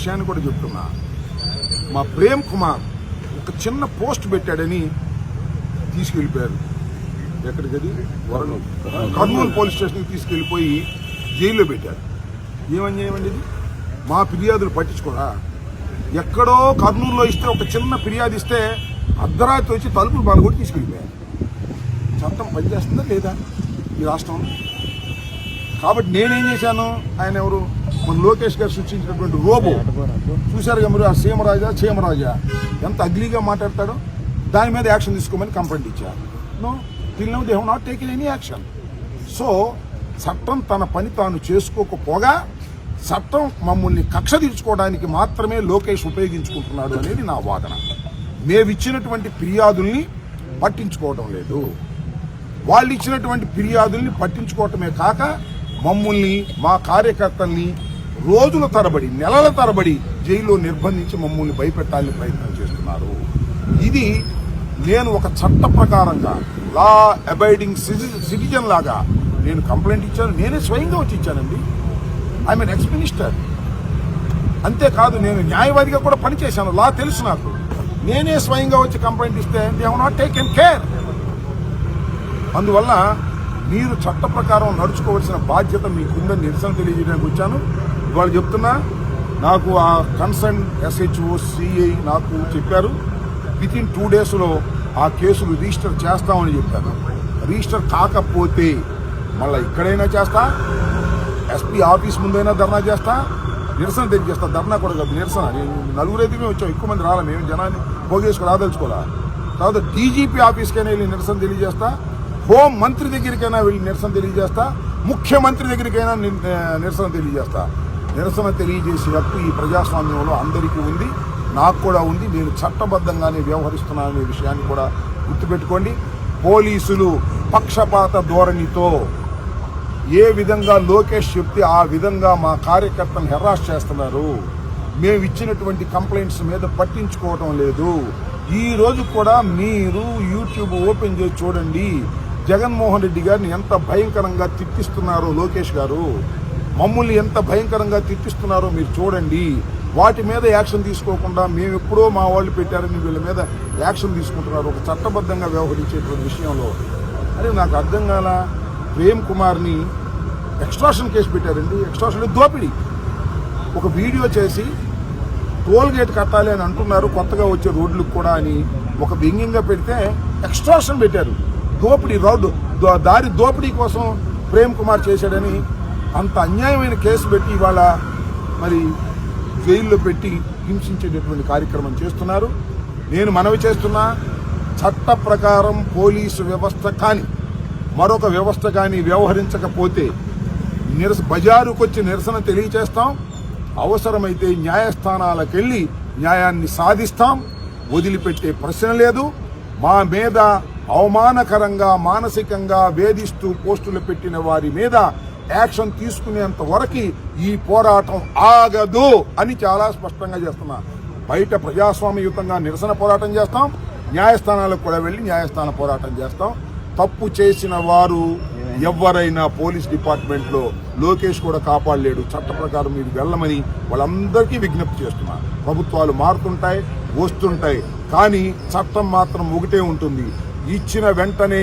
విషయాన్ని కూడా చెప్తున్నా. మా ప్రేమ్ కుమార్ ఒక చిన్న పోస్ట్ పెట్టాడని తీసుకెళ్లిపోయారు. ఎక్కడికది కర్నూలు పోలీస్ స్టేషన్కి తీసుకెళ్లిపోయి జైల్లో పెట్టారు. ఏమన్యాయమండి ఇది? మా ఫిర్యాదులు పట్టించుకోరా? ఎక్కడో కర్నూలులో ఇస్తే ఒక చిన్న ఫిర్యాదు ఇస్తే అర్ధరాత్రి వచ్చి తలుపులు బాలగొట్టి తీసుకెళ్ళిపోయారు. చట్టం పనిచేస్తుందా లేదా ఈ రాష్ట్రంలో? కాబట్టి నేనేం చేశాను, ఆయన ఎవరు మన లోకేష్ గారు సృష్టించినటువంటి రోబో చూశారుగా మీరు, ఆ చీమరాజా ఎంత అగ్లీగా మాట్లాడతాడో, దాని మీద యాక్షన్ తీసుకోమని కంప్లైంట్ ఇచ్చారు. No, till now they have not taken any action. So చట్టం తన పని తాను చేసుకోకపోగా చట్టం మమ్మల్ని కక్ష తీర్చుకోవడానికి మాత్రమే లోకేష్ ఉపయోగించుకుంటున్నాడు అనేది నా వాదన. మేమిచ్చినటువంటి ఫిర్యాదుల్ని పట్టించుకోవడం లేదు. వాళ్ళు ఇచ్చినటువంటి ఫిర్యాదుల్ని పట్టించుకోవటమే కాక మమ్మల్ని, మా కార్యకర్తల్ని రోజుల తరబడి, నెలల తరబడి జైల్లో నిర్బంధించి మమ్మల్ని భయపెట్టాలని ప్రయత్నం చేస్తున్నారు. ఇది నేను ఒక చట్ట ప్రకారంగా లా అబైడింగ్ సిటిజన్ లాగా నేను కంప్లైంట్ ఇచ్చాను. నేనే స్వయంగా వచ్చి ఇచ్చానండి. I'm N ex minister. అంతేకాదు, నేను న్యాయవాదిగా కూడా పనిచేశాను. లా తెలుసు నాకు. నేనే స్వయంగా వచ్చి కంప్లైంట్ ఇస్తే they have not taken care. అందువల్ల మీరు చట్ట ప్రకారం నడుచుకోవాల్సిన బాధ్యత మీకుందని నిరసన తెలియజేయడానికి వచ్చాను. ఇవాళ చెప్తున్నా, నాకు ఆ కన్సర్న్ SHO CI నాకు చెప్పారు, వితిన్ 2 daysలో ఆ కేసులు రిజిస్టర్ చేస్తామని చెప్పారు. రిజిస్టర్ కాకపోతే మళ్ళీ ఇక్కడైనా చేస్తా, SP ఆఫీస్ ముందైనా ధర్నా చేస్తా, నిరసన తెలియజేస్తా. ధర్నా కూడా కాదు, నిరసన. నేను 4 వచ్చాం, ఎక్కువ మంది రాలే. మేము జనాన్ని పోగేసుకుని రాదలుచుకోవాలా. తర్వాత DGP ఆఫీస్కైనా వెళ్ళి నిరసన తెలియజేస్తా, హోం మంత్రి దగ్గరికైనా వెళ్ళి నిరసన తెలియజేస్తా, ముఖ్యమంత్రి దగ్గరికైనా నిరసన తెలియజేస్తా. నిరసన తెలియజేసే హక్కు ఈ ప్రజాస్వామ్యంలో అందరికీ ఉంది, నాకు కూడా ఉంది. నేను చట్టబద్ధంగానే వ్యవహరిస్తున్నాననే విషయాన్ని కూడా గుర్తుపెట్టుకోండి. పోలీసులు పక్షపాత ధోరణితో ఏ విధంగా లోకేష్ చెప్తే ఆ విధంగా మా కార్యకర్తలను హెరాస్ చేస్తున్నారు. మేము ఇచ్చినటువంటి కంప్లైంట్స్ మీద పట్టించుకోవటం లేదు. ఈ రోజు కూడా మీరు యూట్యూబ్ ఓపెన్ చేసి చూడండి, జగన్మోహన్ రెడ్డి గారిని ఎంత భయంకరంగా తిట్టిస్తున్నారో లోకేష్ గారు, మమ్మల్ని ఎంత భయంకరంగా తిట్టిస్తున్నారో మీరు చూడండి. వాటి మీద యాక్షన్ తీసుకోకుండా మేము ఎప్పుడో మా వాళ్ళు పెట్టారని వీళ్ళ మీద యాక్షన్ తీసుకుంటున్నారు ఒక చట్టబద్ధంగా వ్యవహరించేటువంటి విషయంలో. అరే నాకు అర్థం కాల. ప్రేమ్ కుమార్ని ఎక్స్ట్రాషన్ కేసు పెట్టారండి. ఎక్స్ట్రాషన్ దోపిడీ. ఒక వీడియో చేసి టోల్ గేట్ కట్టాలి అని అంటున్నారు కొత్తగా వచ్చే రోడ్లకు కూడా అని ఒక వ్యంగ్యంగా పెడితే ఎక్స్ట్రాషన్ పెట్టారు. దోపిడీ, రోడ్డు దారి దోపిడీ కోసం ప్రేమ్ కుమార్ చేశాడని అంత అన్యాయమైన కేసు పెట్టి ఇవాళ మరి జైల్లో పెట్టి హింసించేటటువంటి కార్యక్రమం చేస్తున్నారు. నేను మనవి చేస్తున్నా, చట్ట ప్రకారం పోలీసు వ్యవస్థ కానీ మరొక వ్యవస్థ కానీ వ్యవహరించకపోతే బజారుకొచ్చి నిరసన తెలియజేస్తాం. అవసరమైతే న్యాయస్థానాలకు వెళ్లి న్యాయాన్ని సాధిస్తాం. వదిలిపెట్టే ప్రశ్న లేదు. మా మీద అవమానకరంగా, మానసికంగా వేధిస్తూ పోస్టులు పెట్టిన వారి మీద యాక్షన్ తీసుకునేంత వరకు ఈ పోరాటం ఆగదు అని చాలా స్పష్టంగా చేస్తున్నా. బయట ప్రజాస్వామ్యయుతంగా నిరసన పోరాటం చేస్తాం, న్యాయస్థానాలకు కూడా వెళ్లి న్యాయస్థాన పోరాటం చేస్తాం. తప్పు చేసిన వారు ఎవరైనా పోలీస్ డిపార్ట్మెంట్ లో లోకేష్ కూడా కాపాడలేడు. చట్ట ప్రకారం మీరు వెళ్ళమని వాళ్ళందరికీ విజ్ఞప్తి చేస్తున్నా. ప్రభుత్వాలు మారుతుంటాయి, వస్తుంటాయి, కానీ చట్టం మాత్రం ఒకటే ఉంటుంది. ఇచ్చిన వెంటనే